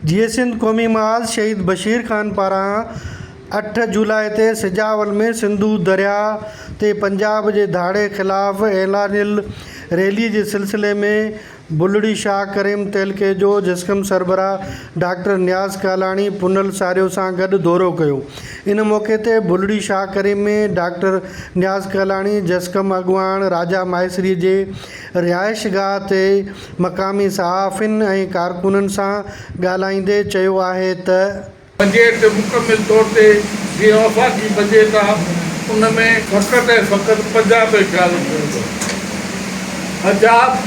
जीअं सिंध क़ौमी महाज शहीद बशीर ख़ान पारां 8 जुलाई ते सिजावल में सिंधु दरिया ते पंजाब जे धाड़े ख़िलाफ़ ऐलानियल रैली जे सिलसिले में बुलड़ी शाह करीम तहलके जो जस्कम सरबराह डॉक्टर नियाज़ कालाणी पुनल सारियो सां गॾु दौरो कयो। इन मौक़े ते बुलड़ी शाह करीम में डॉक्टर नियाज़ कालाणी जस्कम अॻुवाण राजा माहेसरी जे रिहाइशगाह ते मक़ामी सहाफ़िन ऐं कारकुननि सां ॻाल्हाईंदे चयो आहे त बजट मुकमिल तौर ते जीअं वफ़ाक़ी बजट आहे उन में फ़क़ति ऐं फ़क़ति पंजाब जो ख़्यालु रखियो वेंदो। पंजाब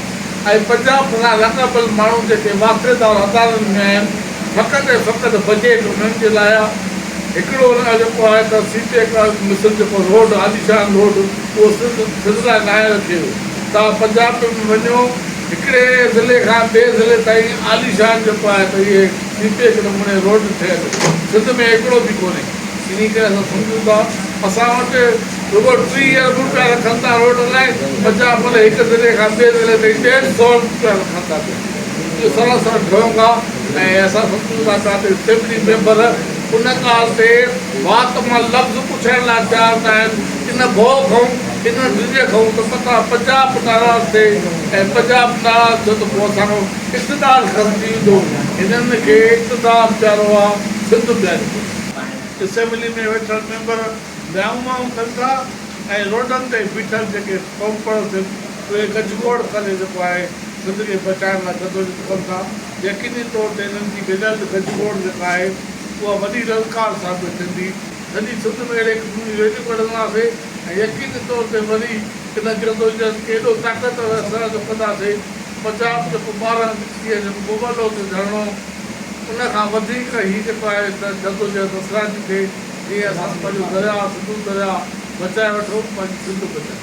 ऐं पंजाब सां लाॻापियल माण्हू जेके वाक़िदार अदालतुनि में आहिनि फ़क़ति ऐं फ़क़ति बजट उन्हनि जे लाइ आहे। हिकिड़ो हुन जेको आहे त सीटे मिसल जेको रोड आलीशान रोड उहो सिंध लाइ ठाहे रखियो। तव्हां पंजाब में वञो हिकिड़े ज़िले खां ॿिए ज़िले ताईं आलीशान जेको आहे त इहे सीटे हिकु नमूने रोड ठहियल सिंध में हिकिड़ो बि कोन्हे। इन करे असां सम्झूं था असां वटि रुगो 30 अरब रुपया रखनि था रोड लाइ, पंजाब भले हिकु ज़िले खां ॿिए ज़िले ताईं 150 रुपया रखनि था पिया। इहो सरासर ढोंग आहे ऐं असां सम्झूं था किथे असेंबली मेंबर उन ॻाल्हि ते वात मां लफ़्ज़ पुछण लाइ तयारु न आहिनि। इन भउ खां इन ॾिजे खां त पता पंजाब नाराज़ थिए ऐं पंजाब नाराज़ थियो त पोइ असांजो इक़्तिदार खसिजी वेंदो। हिननि खे इक़्तिदार प्यारो आहे, सिंध प्यारो। असेंबली में वेठल मेंबर ब्याऊं कनि था ऐं रोडनि ते बीठल जेके कॉम्पर्स उहे गजगोड़ करे जेको आहे सिंध खे बचाइण लाइ जदोजहद कनि था। यकीनी तौर ते हिननि जी गॾियल गजगोड़ जेका आहे उहा वॾी ललकार साबित थींदी। सॼी सिंध में अहिड़े क़िस्म जी रेलियूं कढंदासीं ऐं यकीनी तौर ते वरी इन जदोजहद खे एॾो ताक़तवर असर जो कंदासीं। पंजाब जेको 12 ॾींहं जेको मुबलो ते धरणो उन खां वधीक हीअ जेको आहे त जदोजहद असराजी थिए। जीअं असां पंहिंजो दरिया सिंधु दरिया बचाए वठूं, पंहिंजी सिंध बचाए।